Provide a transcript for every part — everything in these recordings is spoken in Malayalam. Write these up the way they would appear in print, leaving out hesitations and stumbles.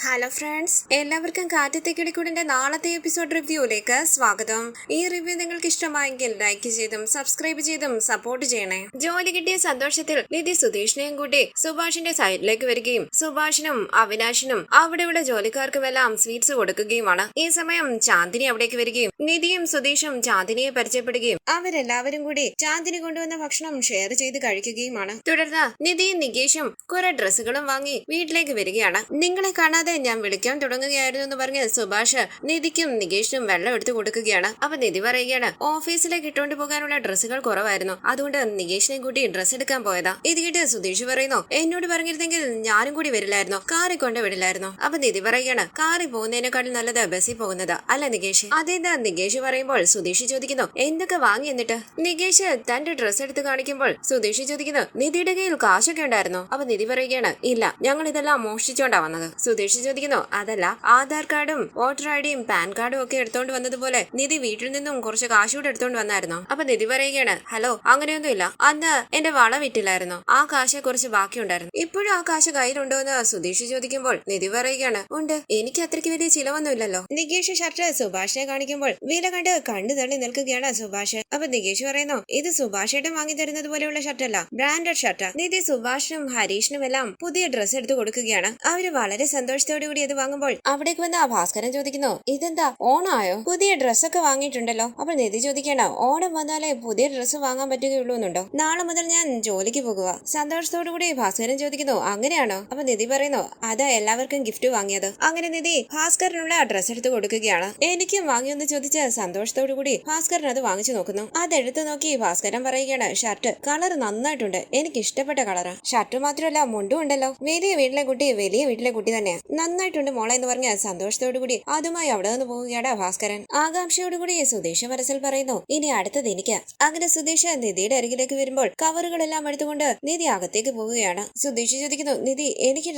ഹലോ ഫ്രണ്ട്സ്, എല്ലാവർക്കും കാറ്റത്തെ കിളിക്കൂടിന്റെ നാളത്തെ എപ്പിസോഡ് റിവ്യൂയിലേക്ക് സ്വാഗതം. ഈ റിവ്യൂ നിങ്ങൾക്ക് ഇഷ്ടമായെങ്കിൽ ലൈക്ക് ചെയ്തും സബ്സ്ക്രൈബ് ചെയ്തും സപ്പോർട്ട് ചെയ്യണേ. ജോലി കിട്ടിയ സന്തോഷത്തിൽ നിധി സുധീഷിനെയും കൂട്ടി സുഭാഷിന്റെ സൈഡിലേക്ക് വരികയും സുഭാഷിനും അവിനാശിനും അവിടെയുള്ള ജോലിക്കാർക്കുമെല്ലാം സ്വീറ്റ്സ് കൊടുക്കുകയുമാണ്. ഈ സമയം ചാന്ദിനി അവിടേക്ക് വരികയും നിധിയും സുധീഷും ചാന്ദിനിയെ പരിചയപ്പെടുകയും അവരെല്ലാവരും കൂടി ചാന്ദിനി കൊണ്ടുവന്ന ഭക്ഷണം ഷെയർ ചെയ്ത് കഴിക്കുകയുമാണ്. തുടർന്ന് നിധിയും നികേഷും കുറെ ഡ്രസ്സുകളും വാങ്ങി വീട്ടിലേക്ക് വരികയാണ്. നിങ്ങളെ കാണാതെ ഞാൻ വിളിക്കാൻ തുടങ്ങുകയായിരുന്നു എന്ന് പറഞ്ഞ് സുഭാഷ് നിധിക്കും നികേഷിനും വെള്ളം എടുത്തു കൊടുക്കുകയാണ്. അപ്പൊ നിധി പറയുകയാണ്, ഓഫീസിലേക്ക് ഇട്ടുകൊണ്ട് പോകാനുള്ള ഡ്രസ്സുകൾ കുറവായിരുന്നു, അതുകൊണ്ട് നികേഷിനെ കൂട്ടി ഡ്രസ്സ് എടുക്കാൻ പോയതാ. ഇത് കേട്ട് സുധീഷ് പറയുന്നു, എന്നോട് പറഞ്ഞിരുന്നെങ്കിൽ ഞാനും കൂടി വരില്ലായിരുന്നു, കാറിൽ കൊണ്ട് വിടില്ലായിരുന്നു. അപ്പൊ നിധി പറയുകയാണ്, കാറിൽ പോകുന്നതിനേക്കാളും നല്ലത് ബസ്സിൽ പോകുന്നതാ അല്ല നികേഷ്? അതേതാ നികേഷ് പറയുമ്പോൾ സുധീഷ് ചോദിക്കുന്നു, എന്തൊക്കെ വാങ്ങി എന്നിട്ട്? നികേഷ് തന്റെ ഡ്രസ്സ് എടുത്ത് കാണിക്കുമ്പോൾ സുധീഷ് ചോദിക്കുന്നു, നിധിയുടെ കയ്യിൽ കാശൊക്കെ ഉണ്ടായിരുന്നോ? അപ്പൊ നിധി പറയുകയാണ്, ഇല്ല, ഞങ്ങൾ ഇതെല്ലാം മോഷ്ടിച്ചോണ്ടാ വന്നത്. സുധീഷ് ചോദിക്കുന്നു, അതല്ല, ആധാർ കാർഡും വോട്ടർ ഐഡിയും പാൻ കാർഡും ഒക്കെ എടുത്തോണ്ട് വന്നതുപോലെ നിധി വീട്ടിൽ നിന്നും കുറച്ച് കാശ് കൂടെ എടുത്തോണ്ട് വന്നായിരുന്നോ? അപ്പൊ നിധി പറയുകയാണ്, ഹലോ, അങ്ങനെയൊന്നുമില്ല, അന്ന് എന്റെ വള വിറ്റില്ലായിരുന്നു, ആ കാശ് കുറച്ച് ബാക്കിയുണ്ടായിരുന്നു. ഇപ്പോഴും ആ കാശ് കയ്യിലുണ്ടോ എന്ന് സുധീഷ് ചോദിക്കുമ്പോൾ നിധി പറയുകയാണ്, ഉണ്ട്, എനിക്ക് അത്രയ്ക്ക് വലിയ ചിലവൊന്നുമില്ലല്ലോ. നികേഷ് ഷർട്ട് സുഭാഷിനെ കാണിക്കുമ്പോൾ വില കണ്ട് കണ്ടു തള്ളി നിൽക്കുകയാണ് സുഭാഷ്. അപ്പൊ നികേഷ് പറയുന്നു, ഇത് സുഭാഷേട്ടൻ വാങ്ങി തരുന്നത് പോലെയുള്ള ഷർട്ടല്ല, ബ്രാൻഡഡ് ഷർട്ട്. നിധി സുഭാഷിനും ഹരീഷിനും എല്ലാം പുതിയ ഡ്രസ്സ് എടുത്ത് കൊടുക്കുകയാണ്. അവര് വളരെ സന്തോഷത്തോടു കൂടി അത് വാങ്ങുമ്പോൾ അവിടേക്ക് വന്ന ഭാസ്കരൻ ചോദിക്കുന്നു, ഇതെന്താ ഓണായോ? പുതിയ ഡ്രസ്സൊക്കെ വാങ്ങിയിട്ടുണ്ടല്ലോ. അപ്പോൾ നിധി ചോദിക്കണ, ഓണം വന്നാലേ പുതിയ ഡ്രസ്സ് വാങ്ങാൻ പറ്റുകയുള്ളൂ എന്നുണ്ടോ? നാളെ മുതൽ ഞാൻ ജോലിക്ക് പോകുക. സന്തോഷത്തോടു കൂടി ഭാസ്കരൻ ചോദിക്കുന്നു, അങ്ങനെയാണോ? അപ്പൊ നിധി പറയുന്നു, അതാ എല്ലാവർക്കും ഗിഫ്റ്റ് വാങ്ങിയത്. അങ്ങനെ നിധി ഭാസ്കരനുള്ള ഡ്രസ്സ് എടുത്ത് കൊടുക്കുകയാണ്. എനിക്കും വാങ്ങിയെന്ന് ചോദിച്ച് സന്തോഷത്തോടു കൂടി ഭാസ്കരൻ അത് വാങ്ങിച്ചു നോക്കുന്നു. അതെടുത്ത് നോക്കി ഭാസ്കരൻ പറയുകയാണ്, ഷർട്ട് കളർ നന്നായിട്ടുണ്ട്, എനിക്ക് ഇഷ്ടപ്പെട്ട കളറാ. ഷർട്ട് മാത്രമല്ല, മുണ്ടും ഉണ്ടല്ലോ. വലിയ വീട്ടിലെ കുട്ടി വലിയ വീട്ടിലെ കുട്ടി തന്നെയാ, നന്നായിട്ടുണ്ട് മോളെ എന്ന് പറഞ്ഞ സന്തോഷത്തോടുകൂടി അതുമായി അവിടെ നിന്ന് പോവുകയാണ് ഭാസ്കരൻ. ആകാംക്ഷയോടുകൂടി സുധീഷ് മനസ്സിൽ പറയുന്നു, ഇനി അടുത്തത് എനിക്ക്. അങ്ങനെ സുധീഷ് നിധിയുടെ അരികിലേക്ക് വരുമ്പോൾ കവറുകളെല്ലാം എടുത്തുകൊണ്ട് നിധി അകത്തേക്ക് പോവുകയാണ്. സുധീഷ് ചോദിക്കുന്നു, നിധി എനിക്ക്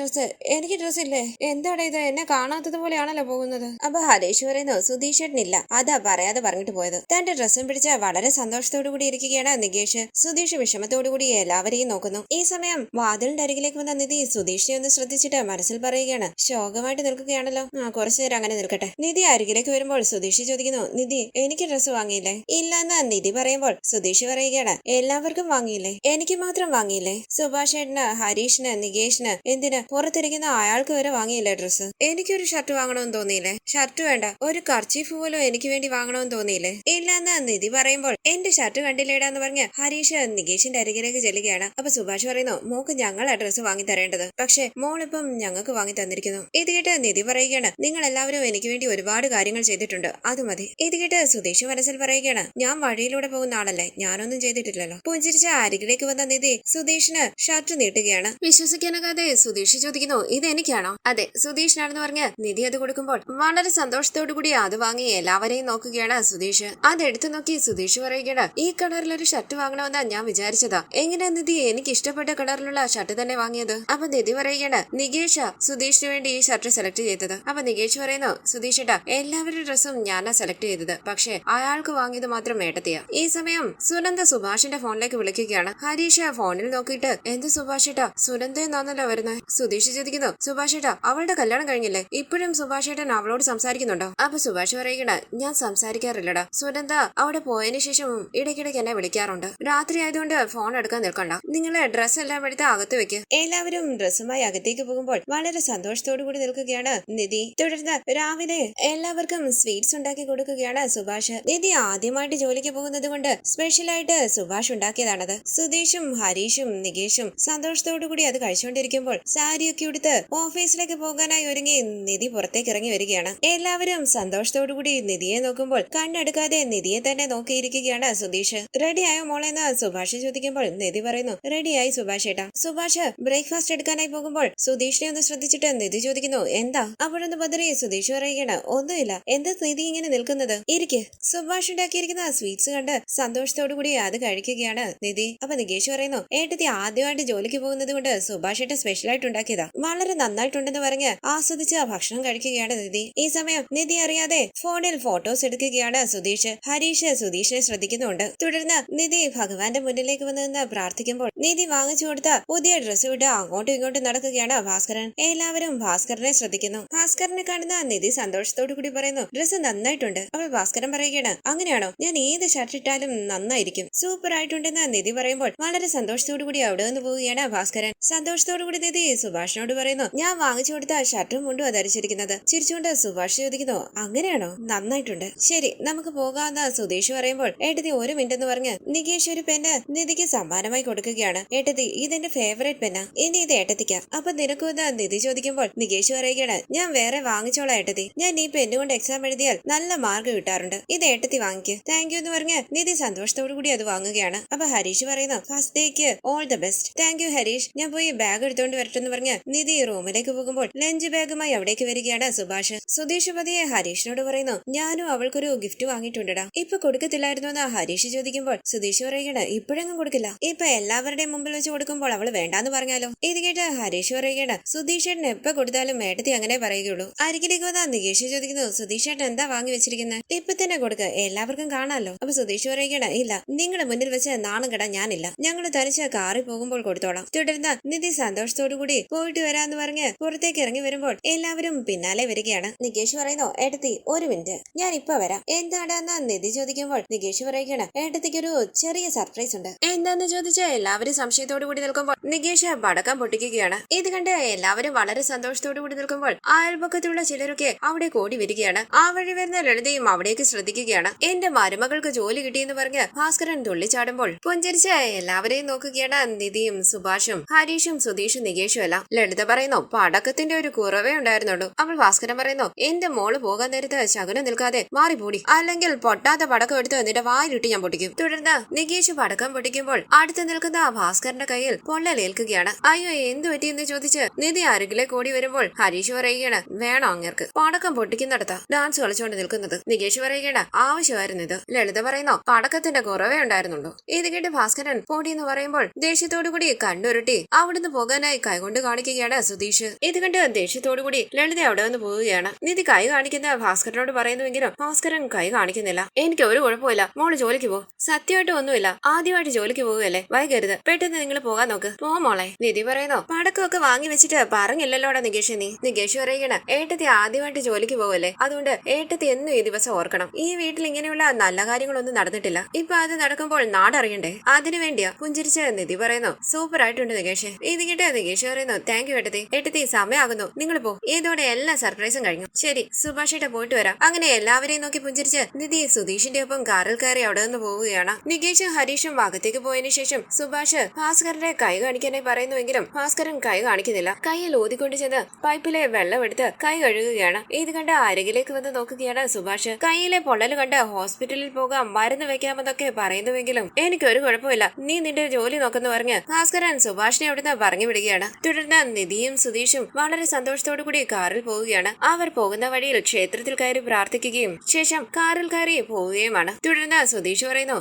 ഡ്രസ് ഇല്ലേ? എന്താണ് ഇത്, എന്നെ കാണാത്തത് പോലെയാണല്ലോ പോകുന്നത്? അപ്പൊ ഹരീഷ് പറയുന്നു, സുധീഷേട്ടനില്ല, അതാ പറയാതെ പറഞ്ഞിട്ട് പോയത്. തന്റെ ഡ്രസ്സും പിടിച്ച വളരെ സന്തോഷത്തോടു കൂടി ഇരിക്കുകയാണ് നികേഷ്. സുധീഷ് വിഷമത്തോടുകൂടി എല്ലാവരെയും നോക്കുന്നു. ഈ സമയം വാതിലിന്റെ അരികിലേക്ക് വന്ന നിധി സുധീഷിനെ ഒന്ന് ശ്രദ്ധിച്ചിട്ട് മനസ്സിൽ പറയുകയാണ്, ശോകമായിട്ട് നിൽക്കുകയാണല്ലോ, കുറച്ചു നേരം അങ്ങനെ നിൽക്കട്ടെ. നിധി അരികിലേക്ക് വരുമ്പോൾ സുധീഷ് ചോദിക്കുന്നു, നിധി എനിക്ക് ഡ്രസ്സ് വാങ്ങിയില്ലേ? ഇല്ലെന്ന് നിധി പറയുമ്പോൾ സുധീഷ് പറയുകയാണ്, എല്ലാവർക്കും വാങ്ങിയില്ലേ, എനിക്ക് മാത്രം വാങ്ങിയില്ലേ? സുഭാഷേട്ടന്, ഹരീഷിന്, നികേഷിന്, എന്തിന് പുറത്തിരിക്കുന്ന അയാൾക്ക് വരെ വാങ്ങിയില്ലേ ഡ്രസ്സ്? എനിക്കൊരു ഷർട്ട് വാങ്ങണമെന്ന് തോന്നിയില്ലേ? ഷർട്ട് വേണ്ട, ഒരു കർച്ചീഫ് പോലും എനിക്ക് വേണ്ടി വാങ്ങണമെന്ന് തോന്നിയില്ലേ? ഇല്ലെന്ന് നിധി പറയുമ്പോൾ എന്റെ ഷർട്ട് കണ്ടില്ലേടാന്ന് പറഞ്ഞ് ഹരീഷ് നികേഷിന്റെ അരികിലേക്ക് ചെല്ലുകയാണ്. അപ്പൊ സുഭാഷ് പറയുന്നു, മോക്ക് ഞങ്ങളാ ഡ്രസ്സ് വാങ്ങി തരേണ്ടത്, പക്ഷെ മോളിപ്പം ഞങ്ങൾക്ക് വാങ്ങി തന്നിരിക്കുന്നു. ഇത് കേട്ട് നിധി പറയുകയാണ്, നിങ്ങൾ എല്ലാവരും എനിക്ക് വേണ്ടി ഒരുപാട് കാര്യങ്ങൾ ചെയ്തിട്ടുണ്ട്, അത് മതി. ഇത് കേട്ട് സുധീഷ് മനസ്സിൽ പറയുകയാണ്, ഞാൻ വഴിയിലൂടെ പോകുന്ന ആളല്ലേ, ഞാനൊന്നും ചെയ്തിട്ടില്ലല്ലോ. പുഞ്ചിരിച്ച അരികിലേക്ക് വന്ന നിധി സുധീഷിന് ഷർട്ട് നീട്ടുകയാണ്. വിശ്വസിക്കാനാകാതെ സുധീഷ് ചോദിക്കുന്നു, ഇത് എനിക്കാണോ? അതെ, സുധീഷിനാണെന്ന് പറഞ്ഞ് നിധി അത് കൊടുക്കുമ്പോൾ വളരെ സന്തോഷത്തോടു കൂടി അത് വാങ്ങി എല്ലാവരെയും നോക്കുകയാണ് സുധീഷ്. അതെടുത്തു നോക്കി സുധീഷ് പറയുകയാണ്, ഈ കളറിലൊരു ഷർട്ട് വാങ്ങണമെന്നാ ഞാൻ വിചാരിച്ചതാ. എങ്ങനെ നിധി എനിക്ക് ഇഷ്ടപ്പെട്ട കളറിലുള്ള ഷർട്ട് തന്നെ വാങ്ങിയത്? അപ്പൊ നിധി പറയുകയാണ്, നികേഷ സുധീഷിന് വേണ്ടി ഈ ഷർട്ട് സെലക്ട് ചെയ്തത്. അപ്പൊ നികേഷ് പറയുന്നു, സുധീഷ് ഏട്ടാ, എല്ലാവരുടെ ഡ്രസ്സും ഞാനാ സെലക്ട് ചെയ്തത്, പക്ഷെ അയാൾക്ക് വാങ്ങിയത് മാത്രം ഏട്ടത്തിയാ. ഈ സമയം സുനന്ദ സുഭാഷിന്റെ ഫോണിലേക്ക് വിളിക്കുകയാണ്. ഹരീഷ് ഫോണിൽ നോക്കിയിട്ട്, എന്ത് സുഭാഷ് ഏട്ടാ, സുനന്ദ എന്നാണല്ലോ വരുന്നത്? സുധീഷ് ചോദിക്കുന്നു, സുഭാഷ് ഏട്ടാ, അവളുടെ കല്യാണം കഴിഞ്ഞില്ലേ, ഇപ്പോഴും സുഭാഷ് ഏട്ടൻ അവളോട് സംസാരിക്കുന്നുണ്ടോ? അപ്പൊ സുഭാഷ് പറയുകയാണ്, ഞാൻ സംസാരിക്കാറില്ലടാ, സുനന്ദ അവിടെ പോയതിനു ശേഷം ഇടയ്ക്കിടയ്ക്ക് എന്നെ വിളിക്കാറുണ്ട്. രാത്രി ആയതുകൊണ്ട് ഫോൺ എടുക്കാൻ നിൽക്കണ്ട, നിങ്ങളെ ഡ്രസ്സ് എല്ലാം എടുത്ത് അകത്ത് വെക്ക്. എല്ലാവരും ഡ്രസ്സുമായി അകത്തേക്ക് പോകുമ്പോൾ വളരെ സന്തോഷത്തോടു കൂടി നിൽക്കുകയാണ് നിധി. തുടർന്ന് രാവിലെ എല്ലാവർക്കും സ്വീറ്റ്സ് ഉണ്ടാക്കി കൊടുക്കുകയാണ് സുഭാഷ്. നിധി ആദ്യമായിട്ട് ജോലിക്ക് പോകുന്നത് കൊണ്ട് സ്പെഷ്യലായിട്ട് സുഭാഷ് ഉണ്ടാക്കിയതാണത്. സുധീഷും ഹരീഷും നികേഷും സന്തോഷത്തോടു കൂടി അത് കഴിച്ചുകൊണ്ടിരിക്കുമ്പോൾ സാരിയൊക്കെ ഉടുത്ത് ഓഫീസിലേക്ക് പോകാനായി ഒരുങ്ങി നിധി പുറത്തേക്ക് ഇറങ്ങി വരികയാണ്. എല്ലാവരും സന്തോഷത്തോടു കൂടി നിധിയെ നോക്കുമ്പോൾ കണ്ണെടുക്കാതെ നിധിയെ തന്നെ നോക്കിയിരിക്കുകയാണ് സുധീഷ്. റെഡിയായോ മോളെന്ന് സുഭാഷ് ചോദിക്കുമ്പോൾ നിധി പറയുന്നു, റെഡിയായി സുഭാഷ് ഏട്ടാ. സുഭാഷ് ബ്രേക്ക്ഫാസ്റ്റ് എടുക്കാനായി പോകുമ്പോൾ സുധീഷിനെ ഒന്ന് ശ്രദ്ധിച്ചിട്ട് നിധി ചോദിക്കുന്നു, എന്താ? അപ്പോഴൊന്ന് ബദറി സുധീഷ് പറയുകയാണ്, ഒന്നുമില്ല. എന്താ നിധി ഇങ്ങനെ നിൽക്കുന്നത്? ഇരിക്ക്. സുഭാഷ് ഉണ്ടാക്കിയിരിക്കുന്ന സ്വീറ്റ്സ് കണ്ട് സന്തോഷത്തോടു കൂടി അത് കഴിക്കുകയാണ് നിധി. അപ്പൊ നികേഷ് പറയുന്നു, ഏട്ടത്തി ആദ്യമായിട്ട് ജോലിക്ക് പോകുന്നത് കൊണ്ട് സുഭാഷ് ഏട്ടൻ സ്പെഷ്യലായിട്ട് ഉണ്ടാക്കിയതാ, വളരെ നന്നായിട്ടുണ്ടെന്ന് പറഞ്ഞ് ആസ്വദിച്ച് ഭക്ഷണം കഴിക്കുകയാണ് നിധി. ഈ സമയം നിധി അറിയാതെ ഫോണിൽ ഫോട്ടോസ് എടുക്കുകയാണ് സുധീഷ്. ഹരീഷ് സുധീഷിനെ ശ്രദ്ധിക്കുന്നുണ്ട്. തുടർന്ന് നിധി ഭഗവാന്റെ മുന്നിലേക്ക് വന്ന് നിന്ന് പ്രാർത്ഥിക്കുമ്പോൾ നിധി വാങ്ങിച്ചു കൊടുത്ത പുതിയ ഡ്രസ്സ് വിട്ട് അങ്ങോട്ടും ഇങ്ങോട്ടും നടക്കുകയാണ് ഭാസ്കരൻ. എല്ലാവരും ഭാസ്കരനെ ശ്രദ്ധിക്കുന്നു. ഭാസ്കരനെ കാണുന്ന നിധി സന്തോഷത്തോടു കൂടി പറയുന്നു, ഡ്രസ്സ് നന്നായിട്ടുണ്ട്. അപ്പോൾ ഭാസ്കരൻ പറയുകയാണ്, അങ്ങനെയാണോ? ഞാൻ ഏത് ഷർട്ട് ഇട്ടാലും നന്നായിരിക്കും, സൂപ്പർ ആയിട്ടുണ്ടെന്ന് നിധി പറയുമ്പോൾ വളരെ സന്തോഷത്തോടു കൂടി അവിടെ നിന്ന് പോവുകയാണ് ഭാസ്കരൻ. സന്തോഷത്തോടു കൂടി നിധി സുഭാഷിനോട് പറയുന്നു, ഞാൻ വാങ്ങിച്ചു കൊടുത്ത ഷർട്ടും മുണ്ടും ധരിച്ചിരിക്കുന്നത്. ചിരിച്ചുകൊണ്ട് സുഭാഷ് ചോദിക്കുന്നു, അങ്ങനെയാണോ? നന്നായിട്ടുണ്ട്, ശരി നമുക്ക് പോകാമെന്ന് സുധീഷ് പറയുമ്പോൾ ഏട്ടത്തി ഒരു മിനിറ്റ് എന്ന് പറഞ്ഞ് നികേഷ് ഒരു പെന്ന് നിധിക്ക് സമ്മാനമായി കൊടുക്കുകയാണ്. ഏട്ടത്തി ഇതെന്റെ ഫേവറേറ്റ് പെന്നാ, ഇനി ഇത് ഏട്ടത്തിക്ക. അപ്പൊ നിനക്കുമെന്ന് നിധി ചോദിക്കുമ്പോൾ നികേഷ് പറയുകയാണ്, ഞാൻ വേറെ വാങ്ങിച്ചോളാം ഏട്ടത്തി, ഞാൻ ഈ പെന്ന് കൊണ്ട് എക്സാം എഴുതിയാൽ നല്ല മാർക്ക് കിട്ടാറുണ്ട്, ഇത് ഏട്ടത്തി വാങ്ങിക്ക്. താങ്ക് യു എന്ന് പറഞ്ഞ് നിധി സന്തോഷത്തോടു കൂടി അത് വാങ്ങുകയാണ്. അപ്പൊ ഹരീഷ് പറയുന്നു, ഫസ്റ്റ് ഡേക്ക് all the best. Thank you Harish, ഞാൻ പോയി ബാഗ് എടുത്തോണ്ട് വരട്ടെന്ന് പറഞ്ഞ് നിധി റൂമിലേക്ക് പോകുമ്പോൾ ലഞ്ച് ബാഗുമായി അവിടേക്ക് വരികയാണ് സുഭാഷ്. സുധീഷ് പതിയെ ഹരീഷിനോട് പറയുന്നു, ഞാനും അവൾക്കൊരു ഗിഫ്റ്റ് വാങ്ങിയിട്ടുണ്ടടാ, ഇപ്പൊ കൊടുക്കത്തില്ലായിരുന്നു എന്ന് ഹരീഷ് ചോദിക്കുമ്പോൾ സുധീഷ് പറയുകയാണ്, ഇപ്പോഴെങ്ങും കൊടുക്കില്ല, ഇപ്പൊ എല്ലാവരുടെയും മുമ്പിൽ വെച്ച് കൊടുക്കുമ്പോൾ അവള് വേണ്ടാന്ന് പറഞ്ഞാലോ. ഇത് കേട്ട് ഹരീഷ് പറയുകയാണ്, സുധീഷ് ചേട്ടൻ എപ്പോ കൊടുത്താലും ഏട്ടത്തി അങ്ങനെ പറയുകയുള്ളൂ. അരികിലേക്ക് വന്നാ നികേഷ് ചോദിക്കുന്നു, സുധീഷ് ചേട്ടൻ എന്താ വാങ്ങി വെച്ചിരിക്കുന്നത്? ഇപ്പൊ തന്നെ കൊടുക്ക, എല്ലാവർക്കും കാണാമല്ലോ. അപ്പൊ സുധീഷ് പറയുകയാണ്, ഇല്ല, നിങ്ങളുടെ മുന്നിൽ വെച്ച് നാണം കെടാൻ ഞാനില്ല, ഞങ്ങൾ തനിച്ച് കാറിൽ പോകുമ്പോൾ കൊടുത്തോളാം. തുടർന്ന് നിധി സന്തോഷത്തോടു കൂടി പോയിട്ട് വരാന്ന് പറഞ്ഞ് പുറത്തേക്ക് ഇറങ്ങി വരുമ്പോൾ എല്ലാവരും പിന്നാലെ വരികയാണ്. നികേഷ് പറയുന്നു, ഏട്ടത്തി ഒരു മിനിറ്റ്, ഞാൻ ഇപ്പൊ വരാം. എന്താണെന്ന് നിധി ചോദിക്കുമ്പോൾ നികേഷ് പറയുകയാണ്, ഏട്ടത്തിക്ക് ഒരു ചെറിയ സർപ്രൈസ് ഉണ്ട്. എന്താന്ന് ചോദിച്ചാൽ എല്ലാവരും സംശയത്തോടു കൂടി നിൽക്കുമ്പോൾ നികേഷ് പടക്കം പൊട്ടിക്കുകയാണ്. ഇത് കണ്ട് എല്ലാവരും വളരെ സന്തോഷത്തോടു കൂടി നിൽക്കുമ്പോൾ അയൽപക്കത്തുള്ള ചിലരൊക്കെ അവിടെ കൂടി വരികയാണ്. ആ വഴി വരുന്ന ലളിതയും അവിടേക്ക് ശ്രദ്ധിക്കുകയാണ്. എന്റെ മരുമകൾക്ക് ജോലി കിട്ടിയെന്ന് പറഞ്ഞ് ഭാസ്കരൻ തുള്ളിച്ചാടുമ്പോൾ പുഞ്ചരിച്ച് എല്ലാവരെയും നോക്കുകയാണ് നിധിയും സുഭാഷും ഹരീഷും സുധീഷും നികേഷും എല്ലാം. ലളിത പറയുന്നു, പടക്കത്തിന്റെ ഒരു കുറവേ ഉണ്ടായിരുന്നുള്ളൂ. അവൾ ഭാസ്കരൻ പറയുന്നു, എന്റെ മോള് പോകാൻ നേരത്ത് ശകുനം നിൽക്കാതെ മാറിപ്പോടി, അല്ലെങ്കിൽ പൊട്ടാത്ത പടക്കം എടുത്ത് നിന്റെ വായിലിട്ട് ഞാൻ പൊട്ടിക്കും. തുടർന്ന് നികേഷ് പടക്കം പൊട്ടിക്കുമ്പോൾ അടുത്ത് നിൽക്കുന്ന ഭാസ്കരന്റെ കയ്യിൽ പൊള്ളലേൽക്കുകയാണ്. അയ്യോ എന്തു പറ്റിയെന്ന് ചോദിച്ച് നിധി അരികിലെ കൂടി വരുമ്പോൾ ഹരീഷ് പറയുകയാണ്, വേണോ അങ്ങേർക്ക് പടക്കം പൊട്ടിക്കുന്നിടത്ത ഡാൻസ് കളിച്ചുകൊണ്ട് നിൽക്കുന്നത്? നികേഷ് പറയുകയാണ്, ആവശ്യമായിരുന്നു ഇത്. ലളിത പറയുന്നു, പടക്കത്തിന്റെ കുറവേ ഉണ്ടായിരുന്നുള്ളൂ. ഇത് കേട്ട് ഭാസ്കരൻ പൊടി എന്ന് പറയുമ്പോൾ ദേഷ്യത്തോടുകൂടി കണ്ടുരുട്ടി അവിടുന്ന് പോകാനായി കൈകൊണ്ട് കാണിക്കുകയാണ് സുധീഷ്. ഇത് കണ്ട് ദേഷ്യത്തോടുകൂടി ലളിത അവിടെ നിന്ന് പോവുകയാണ്. നിധി കൈ കാണിക്കുന്ന ഭാസ്കരനോട് പറയുന്നുവെങ്കിലും ഭാസ്കരൻ കൈ കാണിക്കുന്നില്ല. എനിക്ക് ഒരു കുഴപ്പമില്ല, മോള് ജോലിക്ക് പോ. സത്യമായിട്ട് ഒന്നുമില്ല, ആദ്യമായിട്ട് ജോലിക്ക് പോവുകയല്ലേ, വൈകരുത്, പെട്ടെന്ന് നിങ്ങൾ പോകാൻ നോക്ക്, പോ മോളെ. നിധി പറയുന്നു, പടക്കമൊക്കെ വാങ്ങി വെച്ചിട്ട് പറഞ്ഞില്ലല്ലോടാ നികേഷ് നീ. നികേഷ് പറയുകയാണ്, ഏട്ടത്തി ആദ്യമായിട്ട് ജോലിക്ക് പോവല്ലേ, അതുകൊണ്ട് ഏട്ടത്തി എന്നും ഈ ദിവസം ഓർക്കണം. ഈ വീട്ടിൽ ഇങ്ങനെയുള്ള നല്ല കാര്യങ്ങളൊന്നും നടന്നിട്ടില്ല, ഇപ്പൊ അത് നടക്കുമ്പോൾ നാടറിയണ്ടേ, അതിനു വേണ്ടിയാ. പുഞ്ചിരിച്ച് നിധി പറയുന്നു, സൂപ്പർ ആയിട്ടുണ്ട് നികേഷ്. ഇത് കേട്ട് നികേഷ് പറയുന്നു, താങ്ക് യു ഏട്ടത്തി. ഏട്ടത്തി സമയമാകുന്നു, നിങ്ങൾ പോ. ഇതോടെ എല്ലാ സർപ്രൈസും കഴിഞ്ഞു. ശരി സുഭാഷേട്ട പോയിട്ട് വരാം. അങ്ങനെ എല്ലാവരെയും നോക്കി പുഞ്ചിരിച്ച് നിധി സുധീഷിന്റെ ഒപ്പം കാറിൽ കയറി അവിടെ നിന്ന് പോവുകയാണ്. നികേഷും ഹരീഷും ഭാഗത്തേക്ക് പോയതിനു ശേഷം സുഭാഷ് ഭാസ്കരന്റെ കൈ കാണിക്കാനായി പറയുന്നുവെങ്കിലും ഭാസ്കരൻ കൈ കാണിക്കുന്നില്ല. കൈയിൽ ഊതിക്കൊണ്ട് ചെന്ന് പൈപ്പിലെ വെള്ളം എടുത്ത് കൈ കഴുകുകയാണ്. ഇത് കണ്ട് അരികിലേക്ക് വന്ന് നോക്കുകയാണ് സുഭാഷ്. കൈയിലെ പൊള്ളൽ കണ്ട് ഹോസ്പിറ്റലിൽ പോകാം, മരുന്ന് വെക്കാമെന്നൊക്കെ പറയുന്നുവെങ്കിലും എനിക്കൊരു കുഴപ്പമില്ല, നീ നിന്റെ ജോലി നോക്കെന്ന് പറഞ്ഞ് ഭാസ്കരൻ സുഭാഷിനെ അവിടുന്ന് പറഞ്ഞു വിടുകയാണ്. തുടർന്ന് നിധിയും സുധീഷും വളരെ സന്തോഷത്തോടു കൂടി കാറിൽ പോവുകയാണ്. അവർ പോകുന്ന വഴിയിൽ ക്ഷേത്രത്തിൽ കയറി പ്രാർത്ഥിക്കുകയും ശേഷം കാറിൽ കയറി പോവുകയുമാണ്. തുടർന്ന് സുധീഷ് പറയുന്നു,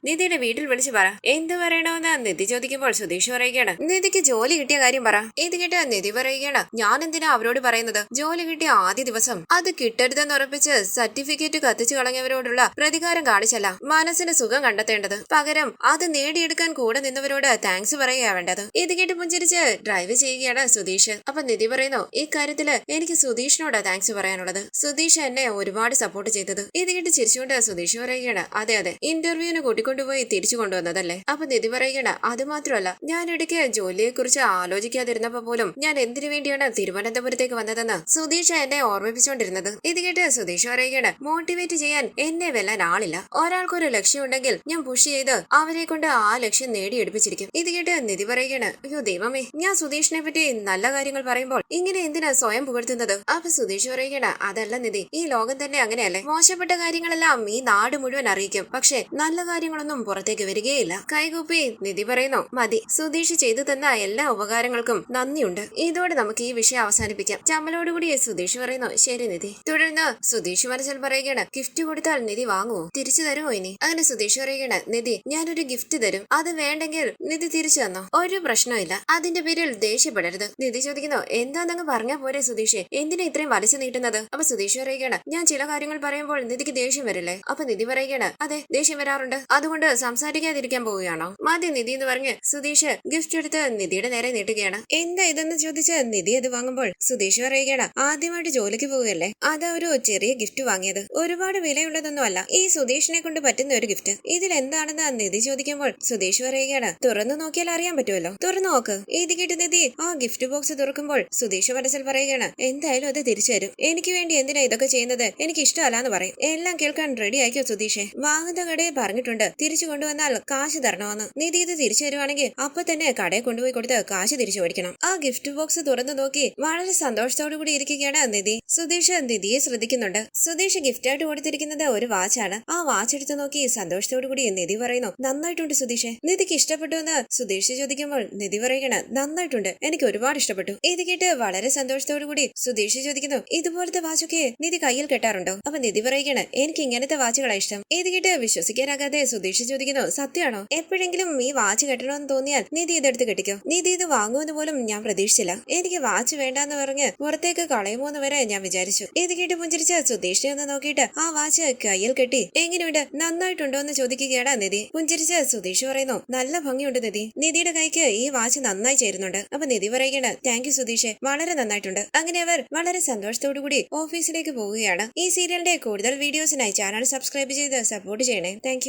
നിധിയുടെ വീട്ടിൽ വിളിച്ചു പറ. എന്ത് പറയണമെന്ന് നിധി ചോദിക്കുമ്പോൾ സുധീഷ് പറയുകയാണ്, നിധിക്ക് ജോലി കിട്ടിയ കാര്യം പറ. ഇത് കേട്ട് നിധി പറയുകയാണ്, ഞാൻ എന്തിനാ അവരോട് പറയുന്നത്? ജോലി കിട്ടിയ ആദ്യ ദിവസം അത് കിട്ടരുതെന്ന് ഉറപ്പിച്ച് സർട്ടിഫിക്കറ്റ് കത്തിച്ചു കളഞ്ഞവരോടുള്ള പ്രതികാരം കാണിച്ചല്ല മനസ്സിന് സുഖം കണ്ടെത്തേണ്ടത്, പകരം അത് നേടിയെടുക്കാൻ കൂടെ നിന്നവരോട് താങ്ക്സ് പറയുക വേണ്ടത്. ഇത് കേട്ട് പുഞ്ചിരിച്ച് ഡ്രൈവ് ചെയ്യുകയാണ് സുധീഷ്. അപ്പൊ നിധി പറയുന്നു, ഇക്കാര്യത്തില് എനിക്ക് സുധീഷിനോട് താങ്ക്സ് പറയാനുള്ളത്. സുധീഷ് എന്നെ ഒരുപാട് സപ്പോർട്ട് ചെയ്തത്. ഇത് കേട്ട് ചിരിച്ചുകൊണ്ട് സുധീഷ് പറയുകയാണ്, അതെ അതെ, ഇന്റർവ്യൂവിന് കൂട്ടിക്കൊണ്ടുപോയി തിരിച്ചു കൊണ്ടുവന്നതല്ലേ. അപ്പൊ നിധി പറയുകയാണ്, അത് മാത്രമല്ല, ഞാൻ ഇടയ്ക്ക് ജോലിയെ കുറിച്ച് ആലോചിക്കാതിരുന്നപ്പോ പോലും ഞാൻ എന്തിനു വേണ്ടിയാണ് തിരുവനന്തപുരത്തേക്ക് വന്നതെന്ന് സുധീഷ് എന്നെ ഓർമ്മിപ്പിച്ചുകൊണ്ടിരുന്നത്. ഇത് കേട്ട് സുധീഷ് പറയുകയാണ്, മോട്ടിവേറ്റ് ചെയ്യാൻ എന്നെ വെല്ലാൻ ആളില്ല. ഒരാൾക്കൊരു ലക്ഷ്യം ഉണ്ടെങ്കിൽ ഞാൻ പുഷ് ചെയ്ത് അവരെ കൊണ്ട് ആ ലക്ഷ്യം നേടിയെടുപ്പിച്ചിരിക്കും. ഇത് കേട്ട് നിധി പറയുകയാണ്, അയ്യോ ദൈവമേ, ഞാൻ സുധീഷിനെ പറ്റി നല്ല കാര്യങ്ങൾ പറയുമ്പോൾ ഇങ്ങനെ എന്തിനാ സ്വയം പുകഴ്ത്തുന്നത്? അപ്പൊ സുധീഷ് പറയുകയാണ്, അതല്ല നിധി, ഈ ലോകം തന്നെ അങ്ങനെയല്ലേ, മോശപ്പെട്ട കാര്യങ്ങളെല്ലാം ഈ നാട് മുഴുവൻ അറിയിക്കും, പക്ഷെ നല്ല കാര്യങ്ങളൊന്നും പുറത്തേക്ക് വരികയില്ല. കൈകൂപ്പി നിധി പറയുന്നു, മതി, സുധീഷ് ചെയ്തു തന്ന എല്ലാ ഉപകാരങ്ങൾക്കും നന്ദിയുണ്ട്, ഇതോടെ നമുക്ക് ഈ വിഷയം അവസാനിപ്പിക്കാം. ചമ്മലോടുകൂടി സുധീഷ് പറയുന്നു, ശരി നിധി. തുടർന്ന് സുധീഷ് മനസ്സിൽ പറയുകയാണ്, ഗിഫ്റ്റ് കൊടുത്താൽ നിധി വാങ്ങുവോ, തിരിച്ചു തരുമോ ഇനി? അങ്ങനെ സുധീഷ് പറയുകയാണ്, നിധി ഞാനൊരു ഗിഫ്റ്റ് തരും, അത് വേണ്ടെങ്കിൽ നിധി തിരിച്ചു തന്നോ, ഒരു പ്രശ്നമില്ല, അതിന്റെ പേരിൽ ദേഷ്യപ്പെടരുത്. നിധി ചോദിക്കുന്നു, എന്താന്നങ്ങ് പറഞ്ഞാ പോരെ സുധീഷ്, എന്തിനാ ഇത്രയും വലിച്ചു നീട്ടുന്നത്? അപ്പൊ സുധീഷ് പറയുകയാണ്, ഞാൻ ചില കാര്യങ്ങൾ പറയുമ്പോൾ നിധിക്ക് ദേഷ്യം വരില്ലേ? അപ്പൊ നിധി പറയുകയാണ്, അതെ ദേഷ്യം വരാറുണ്ട്, അതുകൊണ്ട് സംസാരിക്കാതിരിക്കാൻ പോവുകയാണോ? മതി നിധി എന്ന് പറഞ്ഞ് സുധീഷ് ഗിഫ്റ്റ് എടുത്ത് നിധിയുടെ നേരെ നീട്ടുകയാണ്. എന്താ ഇതെന്ന് ചോദിച്ച് നിധി ഇത് വാങ്ങുമ്പോൾ സുധീഷ് പറയുകയാണ്, ആദ്യമായിട്ട് ജോലിക്ക് പോവുകയല്ലേ, അതാ ഒരു ചെറിയ ഗിഫ്റ്റ് വാങ്ങിയത്. ഒരുപാട് വിലയുള്ളതൊന്നും അല്ല, ഈ സുധീഷിനെ കൊണ്ട് പറ്റുന്ന ഒരു ഗിഫ്റ്റ്. ഇതിൽ എന്താണെന്ന് നിധി ചോദിക്കുമ്പോൾ സുധീഷ് പറയുകയാണ്, തുറന്നു നോക്കിയാൽ അറിയാൻ പറ്റുമല്ലോ, തുറന്നു നോക്ക്. ഇത് കേട്ട് നിധി ആ ഗിഫ്റ്റ് ബോക്സ് തുറക്കുമ്പോൾ സുധീഷ് മനസ്സിൽ പറയുകയാണ്, എന്തായാലും അത് തിരിച്ചു തരും. എനിക്ക് വേണ്ടി എന്തിനാ ഇതൊക്കെ ചെയ്യുന്നത്, എനിക്ക് ഇഷ്ടമല്ലാന്ന് പറയും. എല്ലാം കേൾക്കാൻ റെഡി ആയിക്കോ സുധീഷെ, വാങ്ങുന്ന കടയെ പറഞ്ഞിട്ടുണ്ട് തിരിച്ചു കൊണ്ടുവന്നാൽ കാശ് തരണമെന്ന്. നിധി ഇത് തിരിച്ചു തരുവാണെങ്കിൽ അപ്പൊ തന്നെ കടയെ കൊണ്ടുപോയി കൊടുത്ത് കാശ് തിരിച്ചു മേടിക്കണം. ആ ഗിഫ്റ്റ് ബോക്സ് തുറന്നു നോക്കി വളരെ സന്തോഷത്തോടു കൂടി ഇരിക്കുകയാണ് നിധി. സുധീഷ് നിധിയെ ശ്രദ്ധിക്കുന്നുണ്ട്. സുധീഷ് ഗിഫ്റ്റായിട്ട് കൊടുത്തിരിക്കുന്നത് ഒരു വാച്ചാണ്. ആ വാച്ച് എടുത്ത് നോക്കി സന്തോഷത്തോടു കൂടി നിധി പറയുന്നു, നന്നായിട്ടുണ്ട് സുധീഷെ. നിധിക്ക് ഇഷ്ടപ്പെട്ടു എന്ന് സുധീഷ് ചോദിക്കുമ്പോൾ നിധി പറയുകയാണ്, നന്നായിട്ടുണ്ട്, എനിക്ക് ഒരുപാട് ഇഷ്ടപ്പെട്ടു. ഇത് കേട്ട് വളരെ സന്തോഷത്തോടു കൂടി സുധീഷ് ചോദിക്കുന്നു, ഇതുപോലത്തെ വാച്ചൊക്കെ നിധി കയ്യിൽ കെട്ടാറുണ്ടോ? അപ്പൊ നിധി പറയുകയാണ്, എനിക്ക് ഇങ്ങനത്തെ വാച്ചുകളാണ് ഇഷ്ടം. ഇത് കേട്ട് വിശ്വസിക്കാനാകാതെ സുധീഷ് ചോദിക്കുന്നു, സത്യമാണോ? എപ്പോഴെങ്കിലും ഈ വാച്ച് കെട്ടണമെന്ന് തോന്നിയാൽ നിധി ഇതെടുത്ത് കെട്ടിക്കോ. നിധി ഇത് വാങ്ങുമെന്ന് പോലും ഞാൻ പ്രതീക്ഷിച്ചില്ല. എനിക്ക് വാച്ച് വേണ്ടാന്ന് പറഞ്ഞ് പുറത്തേക്ക് കളയുമോന്ന് വരെ ഞാൻ വിചാരിച്ചു. ഇത് കേട്ട് പുഞ്ചിരിച്ച സുധീഷിനെ ഒന്ന് നോക്കിയിട്ട് ആ വാച്ച് കയ്യിൽ കെട്ടി, എങ്ങനെയുണ്ട്, നന്നായിട്ടുണ്ടോ എന്ന് ചോദിക്കുകയാണ് നിധി. പുഞ്ചിരിച്ച സുധീഷ് പറയുന്നു, നല്ല ഭംഗിയുണ്ട് നിധി. നിധിയുടെ കൈക്ക് ഈ വാച്ച് നന്നായി ചേരുന്നുണ്ട്. അപ്പൊ നിധി പറയുകയാണ്, താങ്ക് യു സുധീഷെ, വളരെ നന്നായിട്ടുണ്ട്. അങ്ങനെ അവർ വളരെ സന്തോഷത്തോടു കൂടി ഓഫീസിലേക്ക് പോവുകയാണ്. ഈ സീരിയലിന്റെ കൂടുതൽ വീഡിയോസിനായി ചാനൽ സബ്സ്ക്രൈബ് ചെയ്ത് സപ്പോർട്ട് ചെയ്യണേ. താങ്ക്